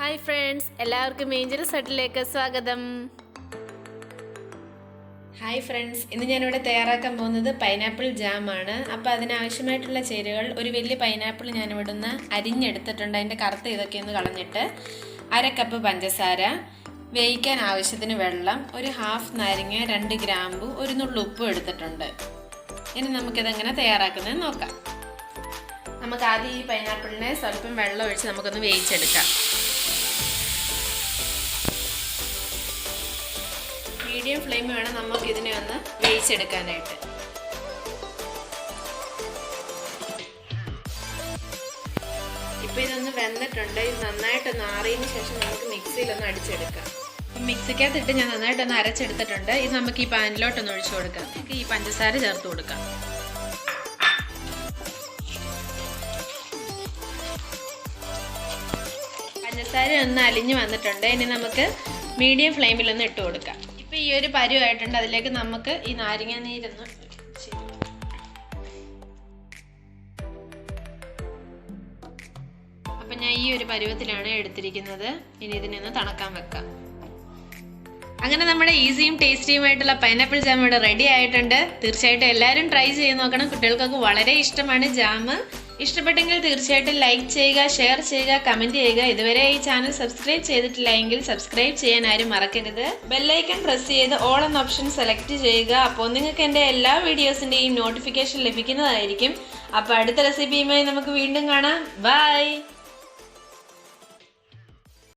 Hi friends, എല്ലാവർക്കും Angeles ഹട്ടിലേക്ക് സ്വാഗതം. Hi friends, ഇന്ന് ഞാനിവിടെ തയ്യാറാക്കാൻ പോകുന്നത് പൈനാപ്പിൾ ജാമാണ്. അപ്പോൾ അതിനാവശ്യമായിട്ടുള്ള ചേരുവകൾ: ഒരു വലിയ പൈനാപ്പിൾ ഞാനിവിടെ നിന്ന് അരിഞ്ഞെടുത്തിട്ടുണ്ട്. അതിൻ്റെ കറുത്ത ഇതൊക്കെ ഒന്ന് കളഞ്ഞിട്ട്, 1/2 കപ്പ് പഞ്ചസാര, വേവിക്കാൻ ആവശ്യത്തിന് വെള്ളം, ഒരു ഹാഫ് നാരങ്ങ, 2 ഗ്രാമ്പു, ഒരു നുള്ളു ഉപ്പും എടുത്തിട്ടുണ്ട്. ഇനി നമുക്കിതെങ്ങനെ തയ്യാറാക്കുന്നത് നോക്കാം. നമുക്ക് ആദ്യം ഈ പൈനാപ്പിളിനെ സ്വല്പം വെള്ളം ഒഴിച്ച് നമുക്കൊന്ന് വേവിച്ചെടുക്കാം. മീഡിയം ഫ്ലെയിം വേണം നമുക്ക് ഇതിനെ ഒന്ന് വേവിച്ചെടുക്കാനായിട്ട്. ഇപ്പം ഇതൊന്ന് വെന്തിട്ടുണ്ട്. ഇത് നന്നായിട്ടൊന്ന് ആറിയതിന് ശേഷം നമുക്ക് മിക്സിയിലൊന്ന് അടിച്ചെടുക്കാം. അപ്പം മിക്സിക്കകത്തിട്ട് ഞാൻ നന്നായിട്ടൊന്ന് അരച്ചെടുത്തിട്ടുണ്ട്. ഇത് നമുക്ക് ഈ പാനിലോട്ടൊന്ന് ഒഴിച്ചു കൊടുക്കാം. നമുക്ക് ഈ പഞ്ചസാര ചേർത്ത് കൊടുക്കാം. പഞ്ചസാര ഒന്ന് അലിഞ്ഞു വന്നിട്ടുണ്ട്. ഇനി നമുക്ക് മീഡിയം ഫ്ലെയിമിലൊന്ന് ഇട്ട് കൊടുക്കാം. ഇപ്പം ഈ ഒരു പരുവായിട്ടുണ്ട്. അതിലേക്ക് നമുക്ക് ഈ നാരങ്ങ നീരൊന്ന് അപ്പം ഞാൻ ഈ ഒരു പരുവത്തിലാണ് എടുത്തിരിക്കുന്നത്. ഇനി ഇതിനൊന്ന് തണുക്കാൻ വെക്കാം. അങ്ങനെ നമ്മുടെ ഈസിയും ടേസ്റ്റിയുമായിട്ടുള്ള പൈനാപ്പിൾ ജാം ഇവിടെ റെഡി ആയിട്ടുണ്ട്. തീർച്ചയായിട്ടും എല്ലാവരും ട്രൈ ചെയ്ത് നോക്കണം. കുട്ടികൾക്കൊക്കെ വളരെ ഇഷ്ടമാണ് ജാം. ഇഷ്ടപ്പെട്ടെങ്കിൽ തീർച്ചയായിട്ടും ലൈക്ക് ചെയ്യുക, ഷെയർ ചെയ്യുക, കമൻറ്റ് ചെയ്യുക. ഇതുവരെ ഈ ചാനൽ സബ്സ്ക്രൈബ് ചെയ്തിട്ടില്ല എങ്കിൽ സബ്സ്ക്രൈബ് ചെയ്യാൻ ആരും മറക്കരുത്. ബെല്ലൈക്കൺ പ്രസ് ചെയ്ത് ഓൾ എന്ന ഓപ്ഷൻ സെലക്ട് ചെയ്യുക. അപ്പോൾ നിങ്ങൾക്ക് എൻ്റെ എല്ലാ വീഡിയോസിൻ്റെയും നോട്ടിഫിക്കേഷൻ ലഭിക്കുന്നതായിരിക്കും. അപ്പോൾ അടുത്ത റെസിപ്പിയുമായി നമുക്ക് വീണ്ടും കാണാം. ബൈ.